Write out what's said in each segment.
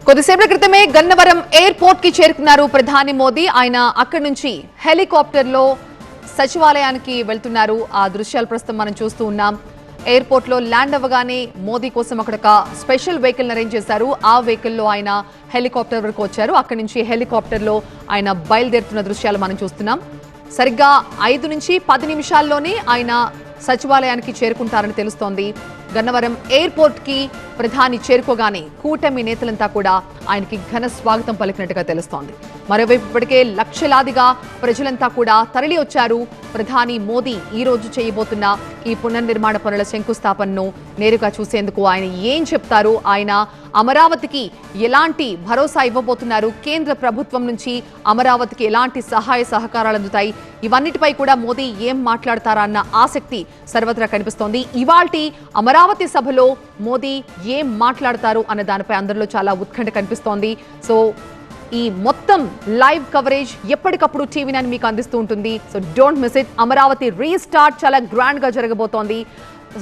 కొద్దిసేపటి క్రితమే గన్నవరం ఎయిర్పోర్ట్ కి చేరుకున్నారు ప్రధాని మోదీ. ఆయన అక్కడి నుంచి హెలికాప్టర్ లో సచివాలయానికి వెళ్తున్నారు. ఆ దృశ్యాలు ప్రస్తుతం మనం చూస్తూ ఉన్నాం. ఎయిర్పోర్ట్ లో ల్యాండ్ అవ్వగానే మోదీ కోసం అక్కడ ఒక స్పెషల్ వెహికల్ అరేంజ్ చేశారు. ఆ వెహికల్ లో ఆయన హెలికాప్టర్ వరకు వచ్చారు. అక్కడి నుంచి హెలికాప్టర్ లో ఆయన బయలుదేరుతున్న దృశ్యాలు మనం చూస్తున్నాం. సరిగ్గా 5 నుంచి 10 నిమిషాల్లోనే ఆయన సచివాలయానికి చేరుకుంటారని తెలుస్తోంది. గన్నవరం ఎయిర్పోర్ట్ కి ప్రధాని చేరుకోగానే కూటమి నేతలంతా కూడా ఆయనకి ఘన స్వాగతం పలికినట్టుగా తెలుస్తోంది. మరోవైపు ఇప్పటికే లక్షలాదిగా ప్రజలంతా కూడా తరలి వచ్చారు. ప్రధాని మోదీ ఈ రోజు చేయబోతున్న ఈ పునర్నిర్మాణ పనుల శంకుస్థాపనను నేరుగా చూసేందుకు ఆయన ఏం చెప్తారు, ఆయన అమరావతికి ఎలాంటి భరోసా ఇవ్వబోతున్నారు, కేంద్ర ప్రభుత్వం నుంచి అమరావతికి ఎలాంటి సహాయ సహకారాలు అందుతాయి, ఇవన్నిటిపై కూడా మోదీ ఏం మాట్లాడతారా అన్న ఆసక్తి సర్వత్రా కనిపిస్తోంది. ఇవాల్టి అమరావతి సభలో మోదీ ఏం మాట్లాడతారు అన్న దానిపై అందరిలో చాలా ఉత్కంఠ కనిపిస్తోంది. సో ఈ మొత్తం లైవ్ కవరేజ్ ఎప్పటికప్పుడు టీవీ9 మీకు అందిస్తూ ఉంటుంది. So don't miss it. Amaravati restart చాలా గ్రాండ్ గా జరగబోతోంది.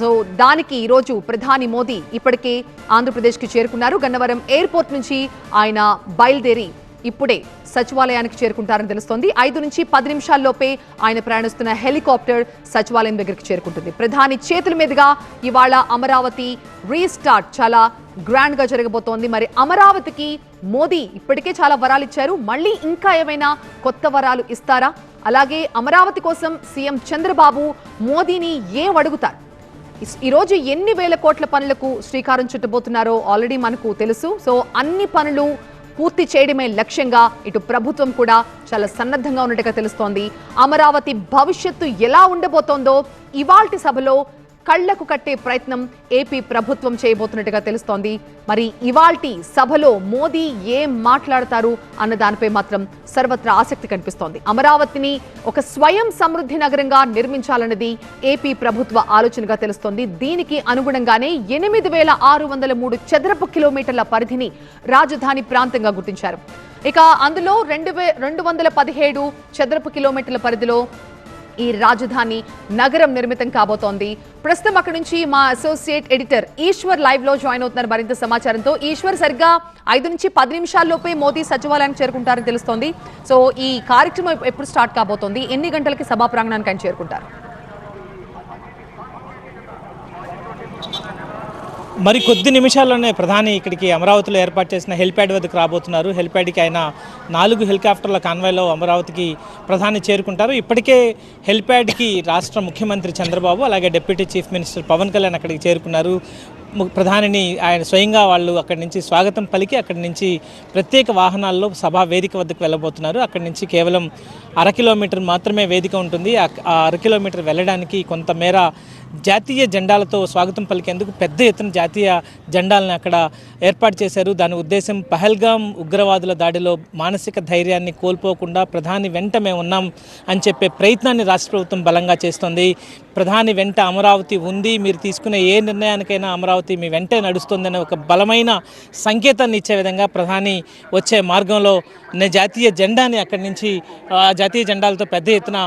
సో దానికి ఈరోజు ప్రధాని మోదీ ఇప్పటికే ఆంధ్రప్రదేశ్కి చేరుకున్నారు. గన్నవరం ఎయిర్పోర్ట్ నుంచి ఆయన బయలుదేరి ఇప్పుడే సచివాలయానికి చేరుకుంటారని తెలుస్తోంది. 5 నుంచి 10 నిమిషాల్లోపే ఆయన ప్రయాణిస్తున్న హెలికాప్టర్ సచివాలయం దగ్గరికి చేరుకుంటుంది. ప్రధాని చేతుల మీదుగా ఇవాళ అమరావతి రీస్టార్ట్ చాలా గ్రాండ్ గా జరగబోతోంది. మరి అమరావతికి మోదీ ఇప్పటికే చాలా వరాలు ఇచ్చారు. మళ్ళీ ఇంకా ఏమైనా కొత్త వరాలు ఇస్తారా? అలాగే అమరావతి కోసం సీఎం చంద్రబాబు మోదీని ఏం అడుగుతారు? ఈరోజు ఎన్ని వేల కోట్ల పనులకు శ్రీకారం చుట్టబోతున్నారో ఆల్రెడీ మనకు తెలుసు. సో అన్ని పనులు పూర్తి చేయడమే లక్ష్యంగా ఇటు ప్రభుత్వం కూడా చాలా సన్నద్ధంగా ఉన్నట్టుగా తెలుస్తోంది. అమరావతి భవిష్యత్తు ఎలా ఉండబోతోందో ఇవాల్టి సభలో కళ్లకు కట్టే ప్రయత్నం ఏపీ ప్రభుత్వం చేయబోతున్నట్టుగా తెలుస్తోంది. మరి ఇవాల్టి సభలో మోదీ ఏం మాట్లాడతారు అన్న దానిపై మాత్రం సర్వత్రా ఆసక్తి కనిపిస్తోంది. అమరావతిని ఒక స్వయం సమృద్ధి నగరంగా నిర్మించాలన్నది ఏపీ ప్రభుత్వ ఆలోచనగా తెలుస్తోంది. దీనికి అనుగుణంగానే 8,603 చదరపు కిలోమీటర్ల పరిధిని రాజధాని ప్రాంతంగా గుర్తించారు. ఇక అందులో 217 చదరపు కిలోమీటర్ల పరిధిలో ఈ రాజధాని నగరం నిర్మితం కాబోతోంది. ప్రస్తుతం అక్కడి నుంచి మా అసోసియేట్ ఎడిటర్ ఈశ్వర్ లైవ్ లో జాయిన్ అవుతున్నారు మరింత సమాచారంతో. ఈశ్వర్, సరిగ్గా 5 నుంచి 10 నిమిషాల్లోపే మోదీ సచివాలయానికి చేరుకుంటారని తెలుస్తోంది. సో ఈ కార్యక్రమం ఎప్పుడు స్టార్ట్ కాబోతోంది? ఎన్ని గంటలకి సభా ప్రాంగణానికి ఆయన చేరుకుంటారు? మరి కొద్ది నిమిషాల్లోనే ప్రధాని ఇక్కడికి అమరావతిలో ఏర్పాటు చేసిన హెలిప్యాడ్ వద్దకు రాబోతున్నారు. హెలిప్యాడ్కి ఆయన 4 హెలికాప్టర్ల కాన్వాయ్లో అమరావతికి ప్రధాని చేరుకుంటారు. ఇప్పటికే హెలిప్యాడ్కి రాష్ట్ర ముఖ్యమంత్రి చంద్రబాబు, అలాగే deputy chief minister Pawan Kalyan అక్కడికి చేరుకున్నారు. ప్రధానిని ఆయన స్వయంగా వాళ్ళు అక్కడి నుంచి స్వాగతం పలికి అక్కడి నుంచి ప్రత్యేక వాహనాల్లో సభా వేదిక వద్దకు వెళ్ళబోతున్నారు. అక్కడి నుంచి కేవలం 1/2 కిలోమీటర్ మాత్రమే వేదిక ఉంటుంది. ఆ 1/2 కిలోమీటర్ వెళ్ళడానికి కొంతమేర జాతీయ జెండాలతో స్వాగతం పలికేందుకు పెద్ద ఎత్తున జాతీయ జెండాలను అక్కడ ఏర్పాటు చేశారు. దాని ఉద్దేశం పహల్గాం ఉగ్రవాదుల దాడిలో మానసిక ధైర్యాన్ని కోల్పోకుండా ప్రధాని వెంట మేము ఉన్నాం అని చెప్పే ప్రయత్నాన్ని రాష్ట్ర ప్రభుత్వం బలంగా చేస్తోంది. ప్రధాని వెంట అమరావతి ఉంది, మీరు తీసుకునే ఏ నిర్ణయానికైనా అమరావతి మీ వెంటే నడుస్తుందనే ఒక బలమైన సంకేతాన్ని ఇచ్చే విధంగా ప్రధాని వచ్చే మార్గంలో జాతీయ జెండాని అక్కడి నుంచి జాతీయ జెండాలతో పెద్ద ఎత్తున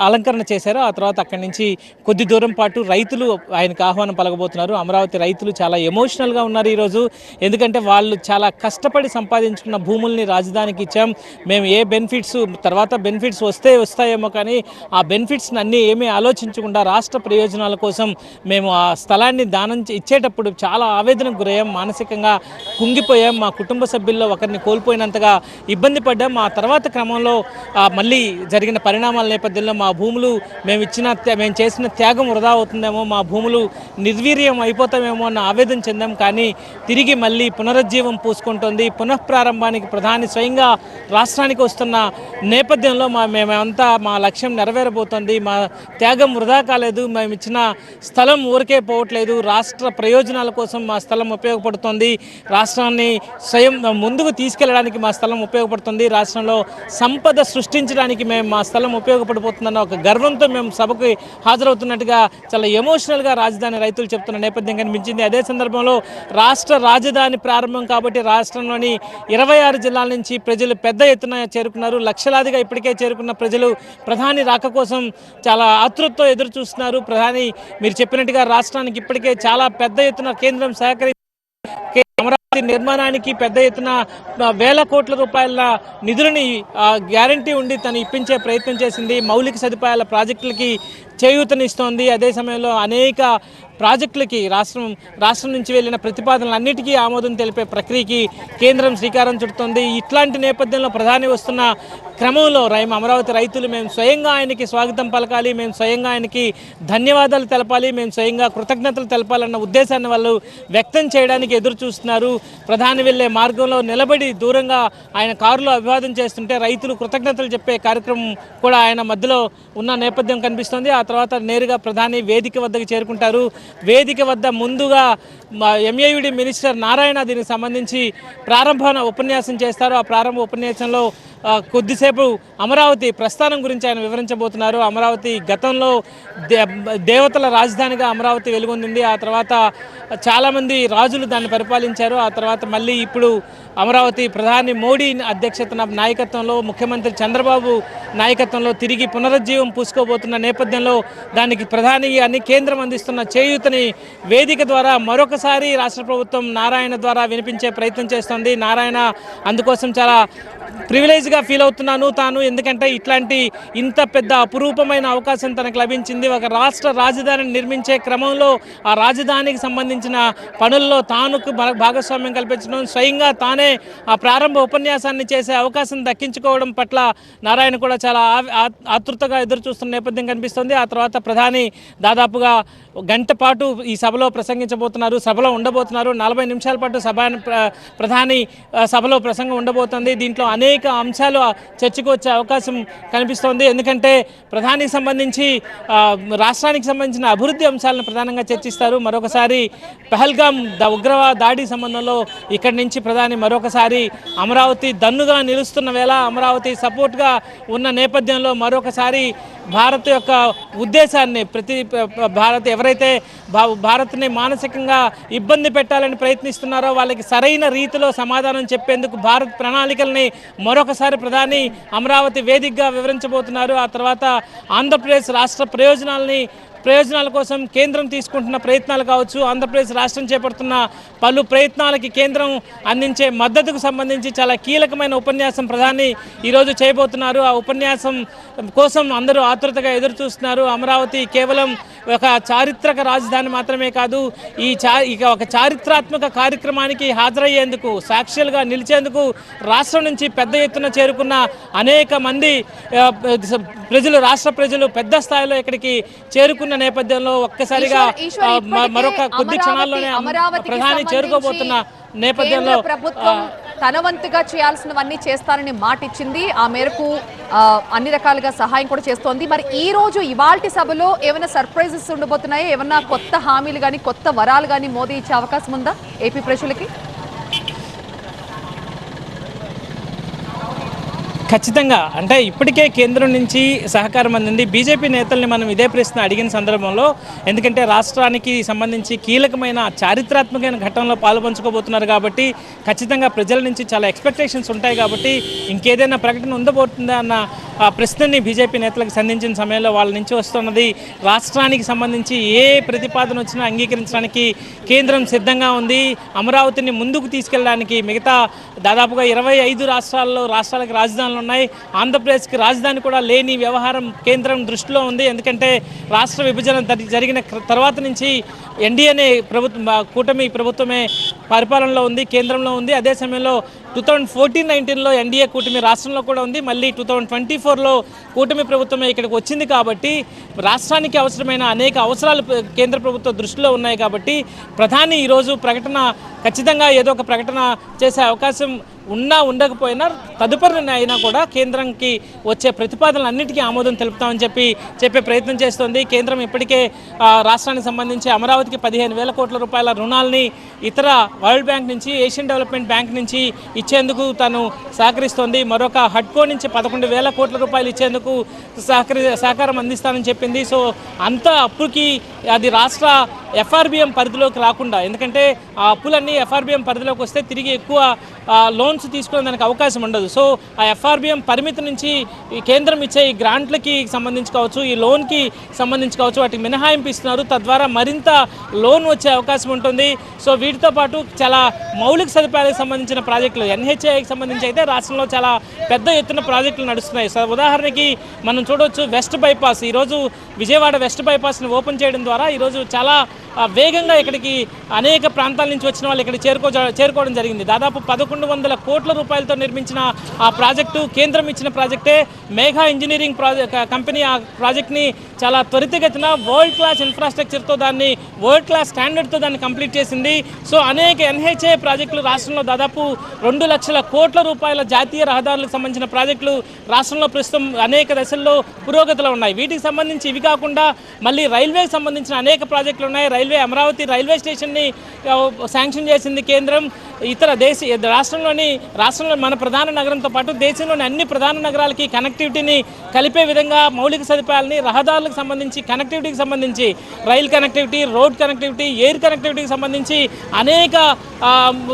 అలంకరణ చేశారు. ఆ తర్వాత అక్కడి నుంచి కొద్ది దూరం పాటు రైతులు ఆయనకు ఆహ్వానం పలకబోతున్నారు. అమరావతి రైతులు చాలా ఎమోషనల్గా ఉన్నారు ఈరోజు. ఎందుకంటే వాళ్ళు చాలా కష్టపడి సంపాదించుకున్న భూముల్ని రాజధానికి ఇచ్చాం, మేము ఏ బెనిఫిట్స్ తర్వాత బెనిఫిట్స్ వస్తాయేమో కానీ ఆ బెనిఫిట్స్ని అన్నీ ఏమీ ఆలోచించకుండా రాష్ట్ర ప్రయోజనాల కోసం మేము ఆ స్థలాన్ని దానం ఇచ్చేటప్పుడు చాలా ఆవేదనకు గురయ్యాం, మానసికంగా కుంగిపోయాం, మా కుటుంబ సభ్యుల్లో ఒకరిని కోల్పోయినంతగా ఇబ్బంది పడ్డాం. ఆ తర్వాత క్రమంలో మళ్ళీ జరిగిన పరిణామాల నేపథ్యంలో మా భూములు మేము చేసిన త్యాగం వృధా అవుతుందేమో, మా భూములు నిర్వీర్యం అయిపోతామేమో అన్న ఆవేదన చెందాం. కానీ తిరిగి మళ్ళీ పునరుజ్జీవం పూసుకుంటోంది. పునఃప్రారంభానికి ప్రధాని స్వయంగా రాష్ట్రానికి వస్తున్న నేపథ్యంలో మేమంతా మా లక్ష్యం నెరవేరబోతోంది, మా త్యాగం వృధా కాలేదు, మేము ఇచ్చిన స్థలం ఊరికే పోవట్లేదు, రాష్ట్ర ప్రయోజనాల కోసం మా స్థలం ఉపయోగపడుతుంది, రాష్ట్రాన్ని స్వయం ముందుకు తీసుకెళ్లడానికి మా స్థలం ఉపయోగపడుతుంది, రాష్ట్రంలో సంపద సృష్టించడానికి మా స్థలం ఉపయోగపడిపోతుందన్న ఒక గర్వంతో మేము సభకు హాజరవుతున్నట్టుగా చాలా ఎమోషనల్గా రాజధాని రైతులు చెప్తున్న నేపథ్యం కనిపించింది. అదే సందర్భంలో రాష్ట్ర రాజధాని ప్రారంభం కాబట్టి రాష్ట్రంలోని 26 జిల్లాల నుంచి ప్రజలు పెద్ద ఎత్తున చేరుకున్నారు. లక్షలాదిగా ఇప్పటికే చేరుకున్న ప్రజలు ప్రధాని రాక కోసం చాలా ఆతృతతో ఎదురు చూస్తున్నారు. ప్రధాని మీరు చెప్పినట్టుగా రాష్ట్రానికి ఇప్పటికే చాలా పెద్ద ఎత్తున కేంద్రం సహకరి అమరావతి నిర్మాణానికి పెద్ద ఎత్తున వేల కోట్ల రూపాయల నిధులని గ్యారంటీ ఉండి తను ఇప్పించే ప్రయత్నం చేసింది. మౌలిక సదుపాయాల ప్రాజెక్టులకి చేయూతనిస్తోంది. అదే సమయంలో అనేక ప్రాజెక్టులకి రాష్ట్రం నుంచి వెళ్ళిన ప్రతిపాదనలన్నిటికీ ఆమోదం తెలిపే ప్రక్రియకి కేంద్రం శ్రీకారం చుడుతోంది. ఇట్లాంటి నేపథ్యంలో ప్రధాని వస్తున్న క్రమంలో అమరావతి రైతులు మేము స్వయంగా ఆయనకి స్వాగతం పలకాలి, మేము స్వయంగా ఆయనకి ధన్యవాదాలు తెలపాలి, మేము స్వయంగా కృతజ్ఞతలు తెలపాలన్న ఉద్దేశాన్ని వాళ్ళు వ్యక్తం చేయడానికి ఎదురు చూస్తున్నారు. ప్రధాని వెళ్లే మార్గంలో నిలబడి దూరంగా ఆయన కారులో అభివాదం చేస్తుంటే రైతులు కృతజ్ఞతలు చెప్పే కార్యక్రమం కూడా ఆయన మధ్యలో ఉన్న నేపథ్యం కనిపిస్తోంది. ఆ తర్వాత నేరుగా ప్రధాని వేదిక వద్దకు చేరుకుంటారు. వేదిక వద్ద ముందుగా MAUD మినిస్టర్ నారాయణ దీనికి సంబంధించి ప్రారంభ ఉపన్యాసం చేస్తారు. ఆ ప్రారంభ ఉపన్యాసంలో కొద్దిసేపు అమరావతి ప్రస్థానం గురించి ఆయన వివరించబోతున్నారు. అమరావతి గతంలో దేవతల రాజధానిగా అమరావతి వెలుగొందింది. ఆ తర్వాత చాలామంది రాజులు దాన్ని పరిపాలించారు. ఆ తర్వాత మళ్ళీ ఇప్పుడు అమరావతి ప్రధాని మోడీ అధ్యక్షతన నాయకత్వంలో, ముఖ్యమంత్రి చంద్రబాబు నాయకత్వంలో తిరిగి పునరుజ్జీవం పూసుకోబోతున్న నేపథ్యంలో దానికి ప్రధాని అని కేంద్రం అందిస్తున్న చేయూతని వేదిక ద్వారా మరొకసారి రాష్ట్ర ప్రభుత్వం నారాయణ ద్వారా వినిపించే ప్రయత్నం చేస్తోంది. నారాయణ అందుకోసం చాలా ప్రివిలేజ్గా ఫీల్ అవుతున్నాను తాను, ఎందుకంటే ఇంత పెద్ద అపురూపమైన అవకాశం తనకు లభించింది. ఒక రాష్ట్ర రాజధానిని నిర్మించే క్రమంలో ఆ రాజధానికి సంబంధించిన పనుల్లో తానుకు భాగస్వామ్యం కల్పించడం, స్వయంగా తానే ఆ ప్రారంభ ఉపన్యాసాన్ని చేసే అవకాశం దక్కించుకోవడం పట్ల నారాయణ కూడా చాలా ఆతృతగా ఎదురు చూస్తున్న నేపథ్యం కనిపిస్తుంది. ఆ తర్వాత ప్రధాని దాదాపుగా గంట పాటు ఈ సభలో ప్రసంగించబోతున్నారు, సభలో ఉండబోతున్నారు. 40 నిమిషాల పాటు ప్రధాని సభలో ప్రసంగం ఉండబోతుంది. దీంట్లో అనేక అంశాలు చర్చకు వచ్చే అవకాశం కనిపిస్తోంది. ఎందుకంటే ప్రధానికి సంబంధించి రాష్ట్రానికి సంబంధించిన అభివృద్ధి అంశాలను ప్రధానంగా చర్చిస్తారు. మరొకసారి పహల్గాం ఉగ్రవాద దాడి సంబంధంలో ఇక్కడి నుంచి ప్రధాని మరొకసారి అమరావతి దన్నుగా నిలుస్తున్న వేళ, అమరావతి సపోర్ట్గా ఉన్న నేపథ్యంలో మరొకసారి భారత్ యొక్క ఉద్దేశాన్ని ఎవరైతే భారత్ని మానసికంగా ఇబ్బంది పెట్టాలని ప్రయత్నిస్తున్నారో వాళ్ళకి సరైన రీతిలో సమాధానం చెప్పేందుకు భారత్ ప్రణాళికల్ని మరొకసారి ప్రధాని అమరావతి వేదికగా వివరించబోతున్నారు. ఆ తర్వాత ఆంధ్రప్రదేశ్ రాష్ట్ర ప్రయోజనాల కోసం కేంద్రం తీసుకుంటున్న ప్రయత్నాలు కావచ్చు, ఆంధ్రప్రదేశ్ రాష్ట్రం చేపడుతున్న పలు ప్రయత్నాలకి కేంద్రం అందించే మద్దతుకు సంబంధించి చాలా కీలకమైన ఉపన్యాసం ప్రధాని ఈరోజు చేయబోతున్నారు. ఆ ఉపన్యాసం కోసం అందరూ ఆతృతగా ఎదురు చూస్తున్నారు. అమరావతి కేవలం ఒక చారిత్రక రాజధాని మాత్రమే కాదు, ఇక ఒక చారిత్రాత్మక కార్యక్రమానికి హాజరయ్యేందుకు, సాక్షులుగా నిలిచేందుకు రాష్ట్రం నుంచి పెద్ద ఎత్తున చేరుకున్న అనేక మంది రాష్ట్ర ప్రజలు పెద్ద స్థాయిలో ఇక్కడికి చేరుకున్న నేపథ్యంలో ఒక్కసారిగా మరొక కొద్ది క్షణాల్లోనే ప్రధాని చేరుకోబోతున్న నేపథ్యంలో ప్రభుత్వం తన వంతుగా చేయాల్సినవన్నీ చేస్తానని మాట ఇచ్చింది. ఆ మేరకు అన్ని రకాలుగా సహాయం కూడా చేస్తోంది. మరి ఈ రోజు ఇవాల్టి సభలో ఏమైనా సర్ప్రైజెస్ ఉండబోతున్నాయో, ఏమైనా కొత్త హామీలు కానీ కొత్త వరాలు కానీ మోదీ ఇచ్చే అవకాశం ఉందా ఏపీ ప్రజలకి? ఖచ్చితంగా, అంటే ఇప్పటికే కేంద్రం నుంచి సహకారం అందింది. బీజేపీ నేతల్ని మనం ఇదే ప్రశ్న అడిగిన సందర్భంలో, ఎందుకంటే రాష్ట్రానికి సంబంధించి కీలకమైన చారిత్రాత్మకమైన ఘట్టంలో పాలుపంచుకోబోతున్నారు కాబట్టి ఖచ్చితంగా ప్రజల నుంచి చాలా ఎక్స్పెక్టేషన్స్ ఉంటాయి కాబట్టి ఇంకేదైనా ప్రకటన ఉండబోతుందా అన్న ప్రశ్నని బీజేపీ నేతలకు సంధించిన సమయంలో వాళ్ళ నుంచి వస్తున్నది, రాష్ట్రానికి సంబంధించి ఏ ప్రతిపాదన వచ్చినా అంగీకరించడానికి కేంద్రం సిద్ధంగా ఉంది. అమరావతిని ముందుకు తీసుకెళ్ళడానికి మిగతా దాదాపుగా 25 రాష్ట్రాలకు రాజధానులు ఉన్నాయి. ఆంధ్రప్రదేశ్కి రాజధాని కూడా లేని వ్యవహారం కేంద్రం దృష్టిలో ఉంది. ఎందుకంటే రాష్ట్ర విభజన జరిగిన తర్వాత నుంచి ఎన్డీఏనే కూటమి ప్రభుత్వమే పరిపాలనలో ఉంది, కేంద్రంలో ఉంది. అదే సమయంలో 2014-19లో ఎన్డీఏ కూటమి రాష్ట్రంలో కూడా ఉంది. మళ్ళీ 2024లో కూటమి ప్రభుత్వమే ఇక్కడికి వచ్చింది. కాబట్టి రాష్ట్రానికి అవసరమైన అనేక అవసరాలు కేంద్ర ప్రభుత్వ దృష్టిలో ఉన్నాయి. కాబట్టి ప్రధాని ఈరోజు ఖచ్చితంగా ఏదో ఒక ప్రకటన చేసే అవకాశం ఉండకపోయినా తదుపరి అయినా కూడా కేంద్రంకి వచ్చే ప్రతిపాదనలన్నిటికీ ఆమోదం తెలుపుతామని చెప్పే ప్రయత్నం చేస్తోంది. కేంద్రం ఇప్పటికే రాష్ట్రానికి సంబంధించి అమరావతికి 15,000 కోట్ల రూపాయల రుణాలని ఇతర వరల్డ్ బ్యాంక్ నుంచి, ఏషియన్ డెవలప్మెంట్ బ్యాంక్ నుంచి ఇచ్చేందుకు తాను సహకరిస్తోంది. మరొక హడ్కో నుంచి 11,000 కోట్ల రూపాయలు ఇచ్చేందుకు సహకారం అందిస్తానని చెప్పింది. సో అంత అప్పుకి అది రాష్ట్ర ఎఫ్ఆర్బిఎం పరిధిలోకి రాకుండా, ఎందుకంటే ఆ అప్పులన్నీ ఎఫ్ఆర్బిఎం పరిధిలోకి వస్తే తిరిగి ఎక్కువ లోన్స్ తీసుకోవడానికి అవకాశం ఉండదు. సో ఆ ఎఫ్ఆర్బిఎం పరిమితి నుంచి ఈ కేంద్రం ఇచ్చే ఈ గ్రాంట్లకి సంబంధించి కావచ్చు, ఈ లోన్కి సంబంధించి కావచ్చు, వాటికి మినహాయింపు ఇస్తున్నారు. తద్వారా మరింత లోన్ వచ్చే అవకాశం ఉంటుంది. సో వీటితో పాటు చాలా మౌలిక సదుపాయాలకు సంబంధించిన ప్రాజెక్టులు, ఎన్హెచ్ఐకి సంబంధించి అయితే రాష్ట్రంలో చాలా పెద్ద ఎత్తున ప్రాజెక్టులు నడుస్తున్నాయి. సో ఉదాహరణకి మనం చూడవచ్చు, వెస్ట్ బైపాస్, ఈరోజు విజయవాడ వెస్ట్ బైపాస్ని ఓపెన్ చేయడం ద్వారా ఈరోజు చాలా వేగంగా ఇక్కడికి అనేక ప్రాంతాల నుంచి వచ్చిన వాళ్ళు ఇక్కడ చేరుకోవడం జరిగింది. దాదాపు 1100 కోట్ల రూపాయలతో నిర్మించిన ఆ ప్రాజెక్టు కేంద్రం ఇచ్చిన ప్రాజెక్టే. మేఘా ఇంజనీరింగ్ కంపెనీ ఆ ప్రాజెక్ట్ని చాలా త్వరితగతిన వరల్డ్ క్లాస్ ఇన్ఫ్రాస్ట్రక్చర్తో, దాన్ని వరల్డ్ క్లాస్ స్టాండర్డ్తో దాన్ని కంప్లీట్ చేసింది. సో అనేక ఎన్హెచ్ఏ ప్రాజెక్టులు రాష్ట్రంలో దాదాపు 2 లక్షల కోట్ల రూపాయల జాతీయ రహదారులకు సంబంధించిన ప్రాజెక్టులు రాష్ట్రంలో ప్రస్తుతం అనేక దశల్లో పురోగతిలో ఉన్నాయి. వీటికి సంబంధించి ఇవి కాకుండా మళ్ళీ రైల్వేకి సంబంధించిన అనేక ప్రాజెక్టులు ఉన్నాయి. అమరావతి రైల్వే స్టేషన్ని శాంక్షన్ చేసింది కేంద్రం. ఇతర రాష్ట్రంలో మన ప్రధాన నగరంతో పాటు దేశంలోని అన్ని ప్రధాన నగరాలకి కనెక్టివిటీని కలిపే విధంగా మౌలిక సదుపాయాలని, రహదారులకు సంబంధించి కనెక్టివిటీకి సంబంధించి, rail connectivity, road connectivity, air కనెక్టివిటీకి సంబంధించి అనేక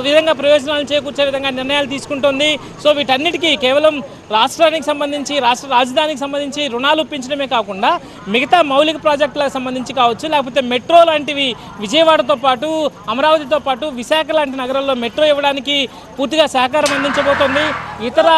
విధంగా ప్రయోజనాలు చేకూర్చే విధంగా నిర్ణయాలు తీసుకుంటోంది. సో వీటన్నిటికీ కేవలం రాష్ట్రానికి సంబంధించి, రాష్ట్ర రాజధానికి సంబంధించి రుణాలు ఇప్పించడమే కాకుండా మిగతా మౌలిక ప్రాజెక్టులకు సంబంధించి కావచ్చు, లేకపోతే మెట్రో లాంటివి విజయవాడతో పాటు, అమరావతితో పాటు విశాఖ లాంటి నగరాల్లో మెట్రో ఇవ్వడానికి పూర్తిగా సహకారం అందించబోతోంది. ఇతర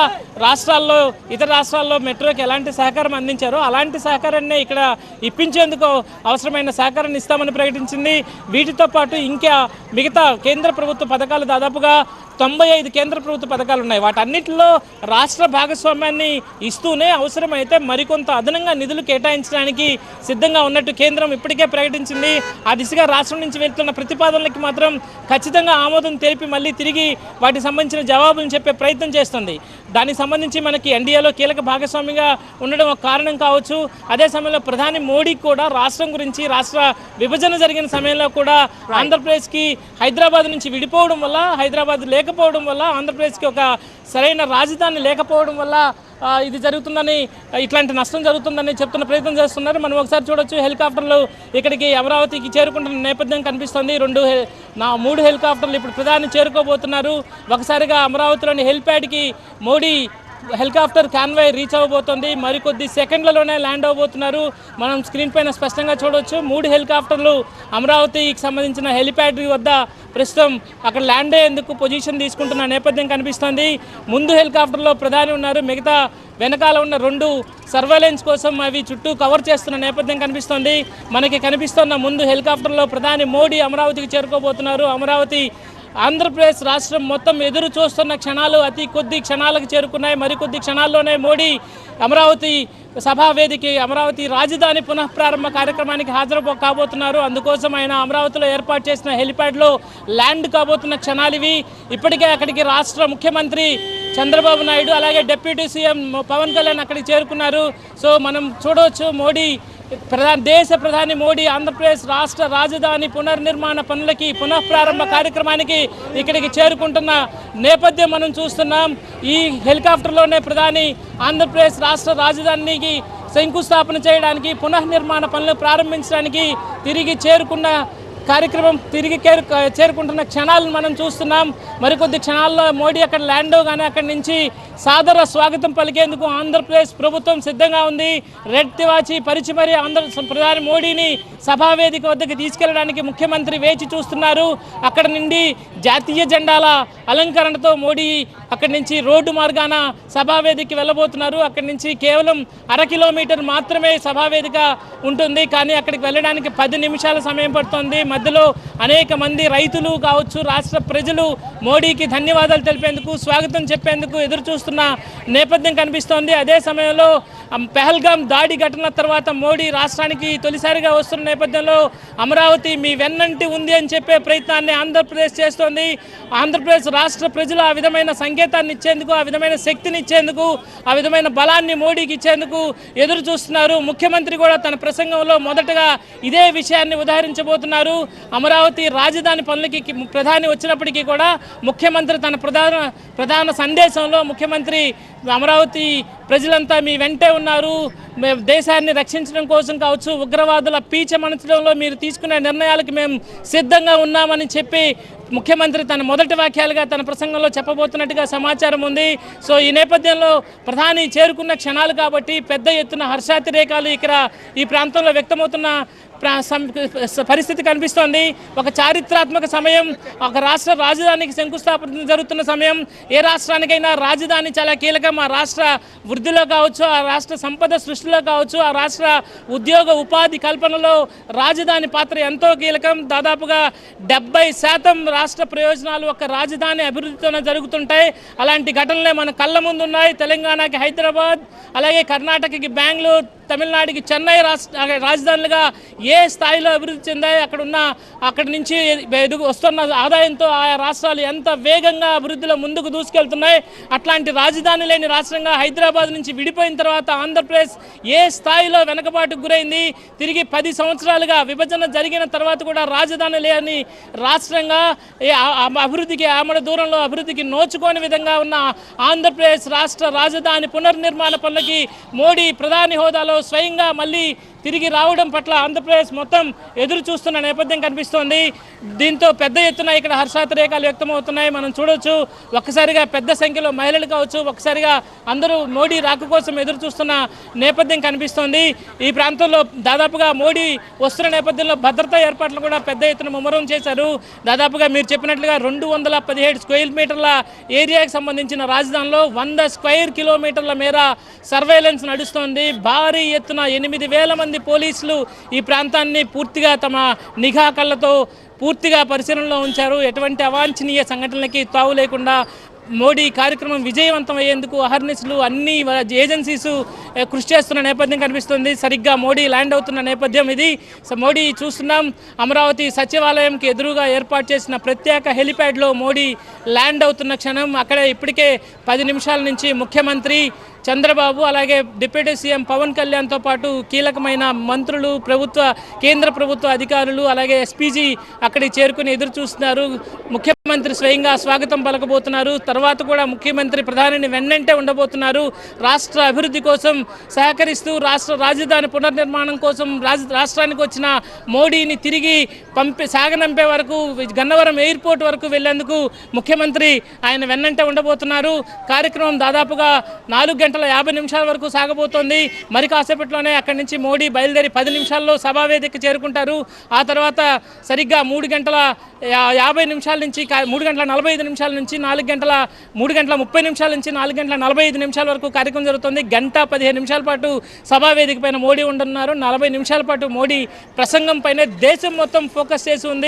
రాష్ట్రాల్లో మెట్రోకి ఎలాంటి సహకారం అందించారో అలాంటి సహకారాన్ని ఇక్కడ ఇప్పించేందుకు అవసరమైన సహకారాన్ని ఇస్తామని ప్రకటించింది. వీటితో పాటు ఇంకా మిగతా కేంద్ర ప్రభుత్వ పథకాలు దాదాపుగా 95 కేంద్ర ప్రభుత్వ పథకాలు ఉన్నాయి. వాటన్నిటిలో రాష్ట్ర భాగస్వామ్యాన్ని ఇస్తూనే అవసరమైతే మరికొంత అదనంగా నిధులు కేటాయించడానికి సిద్ధంగా ఉన్నట్టు కేంద్రం ఇప్పటికే ప్రకటించింది. ఆ దిశగా రాష్ట్రం నుంచి వెళ్తున్న ప్రతిపాదనలకి మాత్రం ఖచ్చితంగా ఆమోదం తెలిపి మళ్ళీ తిరిగి వాటికి సంబంధించిన జవాబులను చెప్పే ప్రయత్నం చేస్తుంది. దానికి సంబంధించి మనకి ఎన్డీఏలో కీలక భాగస్వామిగా ఉండడం ఒక కారణం కావచ్చు. అదే సమయంలో ప్రధాని మోడీ కూడా రాష్ట్రం గురించి, రాష్ట్ర విభజన జరిగిన సమయంలో కూడా ఆంధ్రప్రదేశ్కి హైదరాబాద్ నుంచి విడిపోవడం వల్ల, హైదరాబాద్ లేకపోవడం వల్ల, ఆంధ్రప్రదేశ్కి ఒక సరైన రాజధాని లేకపోవడం వల్ల ఇది జరుగుతుందని, ఇట్లాంటి నష్టం జరుగుతుందని చెప్తున్న ప్రయత్నం చేస్తున్నారు. మనం ఒకసారి చూడొచ్చు, హెలికాప్టర్లు ఇక్కడికి అమరావతికి చేరుకుంటున్న నేపథ్యం కనిపిస్తుంది. 3 హెలికాప్టర్లు ఇప్పుడు ప్రధాని చేరుకోబోతున్నారు. ఒకసారిగా అమరావతిలోని హెలిప్యాడ్కి మోడీ హెలికాప్టర్ కాన్వాయ్ రీచ్ అవ్వబోతోంది. మరికొద్ది సెకండ్లలోనే ల్యాండ్ అవ్వబోతున్నారు. మనం స్క్రీన్ పైన స్పష్టంగా చూడవచ్చు, 3 హెలికాప్టర్లు అమరావతికి సంబంధించిన హెలిప్యాడ్ వద్ద ప్రస్తుతం అక్కడ ల్యాండ్ అయ్యేందుకు పొజిషన్ తీసుకుంటున్న నేపథ్యం కనిపిస్తోంది. ముందు హెలికాప్టర్లో ప్రధాని ఉన్నారు, మిగతా వెనకాల ఉన్న 2 సర్వేలెన్స్ కోసం అవి చుట్టూ కవర్ చేస్తున్న నేపథ్యం కనిపిస్తోంది. మనకి కనిపిస్తున్న ముందు హెలికాప్టర్లో ప్రధాని మోడీ అమరావతికి చేరుకోబోతున్నారు. అమరావతి, ఆంధ్రప్రదేశ్ రాష్ట్రం మొత్తం ఎదురు చూస్తున్న క్షణాలు అతి కొద్ది క్షణాలకు చేరుకున్నాయి. మరికొద్ది క్షణాల్లోనే మోడీ అమరావతి సభావేదిక, అమరావతి రాజధాని పునఃప్రారంభ కార్యక్రమానికి హాజరు కాబోతున్నారు. అందుకోసం ఆయన అమరావతిలో ఏర్పాటు చేసిన హెలిప్యాడ్లో ల్యాండ్ కాబోతున్న క్షణాలు ఇవి. ఇప్పటికే అక్కడికి రాష్ట్ర ముఖ్యమంత్రి చంద్రబాబు నాయుడు, అలాగే డిప్యూటీ సీఎం పవన్ కళ్యాణ్ అక్కడికి చేరుకున్నారు. సో మనం చూడవచ్చు, దేశ ప్రధాని మోడీ ఆంధ్రప్రదేశ్ రాష్ట్ర రాజధాని పునర్నిర్మాణ పనులకి, పునఃప్రారంభ కార్యక్రమానికి ఇక్కడికి చేరుకుంటున్న నేపథ్యం మనం చూస్తున్నాం. ఈ హెలికాప్టర్లోనే ప్రధాని ఆంధ్రప్రదేశ్ రాష్ట్ర రాజధానికి శంకుస్థాపన చేయడానికి, పునర్నిర్మాణ పనులు ప్రారంభించడానికి తిరిగి చేరుకుంటున్న క్షణాలను మనం చూస్తున్నాం. మరికొద్ది క్షణాల్లో మోడీ అక్కడ ల్యాండ్ అవగానే అక్కడి నుంచి సాదర స్వాగతం పలికేందుకు ఆంధ్రప్రదేశ్ ప్రభుత్వం సిద్ధంగా ఉంది. రెడ్ తివాచి పరిచి మరీ ప్రధాని మోడీని సభావేదిక వద్దకు తీసుకెళ్లడానికి ముఖ్యమంత్రి వేచి చూస్తున్నారు. అక్కడ నుండి జాతీయ జెండాల అలంకరణతో మోడీ అక్కడి నుంచి రోడ్డు మార్గాన సభావేదికకి వెళ్ళబోతున్నారు. అక్కడి నుంచి కేవలం 1/2 కిలోమీటర్ మాత్రమే సభావేదిక ఉంటుంది, కానీ అక్కడికి వెళ్ళడానికి 10 నిమిషాల సమయం పడుతుంది. మధ్యలో అనేక మంది రైతులు కావచ్చు, రాష్ట్ర ప్రజలు మోడీకి ధన్యవాదాలు తెలిపేందుకు, స్వాగతం చెప్పేందుకు ఎదురు చూస్తున్న నేపథ్యం కనిపిస్తోంది. అదే సమయంలో పెహల్గాం దాడి ఘటన తర్వాత మోడీ రాష్ట్రానికి తొలిసారిగా వస్తున్న నేపథ్యంలో అమరావతి మీ వెన్నంటి ఉంది అని చెప్పే ప్రయత్నాన్ని ఆంధ్రప్రదేశ్ చేస్తోంది. ఆంధ్రప్రదేశ్ రాష్ట్ర ప్రజలు ఆ విధమైన సంకేతాన్ని ఇచ్చేందుకు, ఆ విధమైన శక్తిని ఇచ్చేందుకు, ఆ విధమైన బలాన్ని మోడీకి ఇచ్చేందుకు ఎదురు చూస్తున్నారు. ముఖ్యమంత్రి కూడా తన ప్రసంగంలో మొదటగా ఇదే విషయాన్ని ఉదాహరించబోతున్నారు. అమరావతి రాజధాని పనులకి ప్రధాని వచ్చినప్పటికీ కూడా ముఖ్యమంత్రి తన ప్రధాన సందేశంలో ముఖ్యమంత్రి అమరావతి ప్రజలంతా మీ వెంటే ఉన్నారు, దేశాన్ని రక్షించడం కోసం కావచ్చు, ఉగ్రవాదుల పీచ మనచడంలో మీరు తీసుకునే నిర్ణయాలకు మేము సిద్ధంగా ఉన్నామని చెప్పి ముఖ్యమంత్రి తన మొదటి వాక్యాలుగా తన ప్రసంగంలో చెప్పబోతున్నట్టుగా సమాచారం ఉంది. సో ఈ నేపథ్యంలో ప్రధాని చేరుకున్న క్షణాలు కాబట్టి పెద్ద ఎత్తున హర్షాతిరేకాలు ఇక్కడ ఈ ప్రాంతంలో వ్యక్తమవుతున్న పరిస్థితి కనిపిస్తోంది. ఒక చారిత్రాత్మక సమయం, ఒక రాష్ట్ర రాజధానికి శంకుస్థాపన జరుగుతున్న సమయం. ఏ రాష్ట్రానికైనా రాజధాని చాలా కీలకం. ఆ రాష్ట్ర వృద్ధిలో కావచ్చు, ఆ రాష్ట్ర సంపద సృష్టిలో కావచ్చు, ఆ రాష్ట్ర ఉద్యోగ ఉపాధి కల్పనలో రాజధాని పాత్ర ఎంతో కీలకం. దాదాపుగా 70% రాష్ట్ర ప్రయోజనాలు ఒక రాజధాని అభివృద్ధితోనే జరుగుతుంటాయి. అలాంటి ఘటనలే మన కళ్ళ ముందు ఉన్నాయి. తెలంగాణకి హైదరాబాద్, అలాగే కర్ణాటకకి బెంగళూరు, తమిళనాడుకి చెన్నై రాజధానులుగా ఏ స్థాయిలో అభివృద్ధి చెందాయి, అక్కడి నుంచి వస్తున్న ఆదాయంతో ఆయా రాష్ట్రాలు ఎంత వేగంగా అభివృద్ధిలో ముందుకు దూసుకెళ్తున్నాయి. అట్లాంటి రాజధాని లేని రాష్ట్రంగా హైదరాబాద్ నుంచి విడిపోయిన తర్వాత ఆంధ్రప్రదేశ్ ఏ స్థాయిలో వెనకబాటుకు గురైంది. తిరిగి 10 సంవత్సరాలుగా విభజన జరిగిన తర్వాత కూడా రాజధాని లేని రాష్ట్రంగా అభివృద్ధికి ఆమడ దూరంలో అభివృద్ధికి నోచుకోని విధంగా ఉన్న ఆంధ్రప్రదేశ్ రాష్ట్ర రాజధాని పునర్నిర్మాణ పనులకి మోడీ ప్రధాని హోదాలో స్వయంగా మళ్ళీ తిరిగి రావడం పట్ల ఆంధ్రప్రదేశ్ మొత్తం ఎదురు చూస్తున్న నేపథ్యం కనిపిస్తోంది. దీంతో పెద్ద ఎత్తున ఇక్కడ హర్షాతిరేకాలు వ్యక్తమవుతున్నాయి. మనం చూడొచ్చు, ఒక్కసారిగా పెద్ద సంఖ్యలో మహిళలు కావచ్చు, ఒక్కసారిగా అందరూ మోడీ రాక కోసం ఎదురు చూస్తున్న నేపథ్యం కనిపిస్తోంది. ఈ ప్రాంతంలో దాదాపుగా మోడీ వస్తున్న నేపథ్యంలో భద్రతా ఏర్పాట్లు కూడా పెద్ద ఎత్తున ముమ్మరం చేశారు. దాదాపుగా మీరు చెప్పినట్లుగా 217 స్క్వేర్ మీటర్ల ఏరియాకి సంబంధించిన రాజధానిలో 100 స్క్వేర్ కిలోమీటర్ల మేర సర్వేలెన్స్ నడుస్తోంది. భారీ ఎత్తున 8,000 మంది పోలీసులు ఈ ప్రాంతాన్ని పూర్తిగా తమ నిఘా కళ్ళతో పూర్తిగా పరిశీలనలో ఉంచారు. ఎటువంటి అవాంఛనీయ సంఘటనలకి తావు లేకుండా మోడీ కార్యక్రమం విజయవంతం అయ్యేందుకు అహర్నిశలు అన్ని ఏజెన్సీస్ కృషి చేస్తున్న నేపథ్యం కనిపిస్తుంది. సరిగ్గా మోడీ ల్యాండ్ అవుతున్న నేపథ్యం ఇది. మోడీ చూస్తున్నాం, అమరావతి సచివాలయంకి ఎదురుగా ఏర్పాటు చేసిన ప్రత్యేక హెలిప్యాడ్లో మోడీ ల్యాండ్ అవుతున్న క్షణం. అక్కడ ఇప్పటికే 10 నిమిషాల నుంచి ముఖ్యమంత్రి చంద్రబాబు, అలాగే డిప్యూటీ సీఎం పవన్ కళ్యాణ్తో పాటు కీలకమైన మంత్రులు, కేంద్ర ప్రభుత్వ అధికారులు, అలాగే ఎస్పీజీ అక్కడికి చేరుకుని ఎదురు చూస్తున్నారు. ముఖ్యమంత్రి స్వయంగా స్వాగతం పలకబోతున్నారు. తర్వాత కూడా ముఖ్యమంత్రి ప్రధానిని వెన్నంటే ఉండబోతున్నారు. రాష్ట్ర అభివృద్ధి కోసం సహకరిస్తూ రాష్ట్ర రాజధాని పునర్నిర్మాణం కోసం రాష్ట్రానికి వచ్చిన మోడీని తిరిగి సాగనంపే వరకు, గన్నవరం ఎయిర్పోర్ట్ వరకు వెళ్లేందుకు ముఖ్యమంత్రి ఆయన వెన్నంటే ఉండబోతున్నారు. కార్యక్రమం దాదాపుగా 4:50 వరకు సాగబోతోంది. మరి కాసేపట్లోనే అక్కడి నుంచి మోడీ బయలుదేరి 10 నిమిషాల్లో సభావేదికకు చేరుకుంటారు. ఆ తర్వాత సరిగ్గా 3:50 నుంచి 3:45 నుంచి 3:30 నుంచి 4:45 వరకు కార్యక్రమం జరుగుతుంది. 1:15 పాటు సభావేదిక పైన మోడీ ఉండనున్నారు. 40 నిమిషాల పాటు మోడీ ప్రసంగం పైన దేశం మొత్తం ఫోకస్ చేసి ఉంది.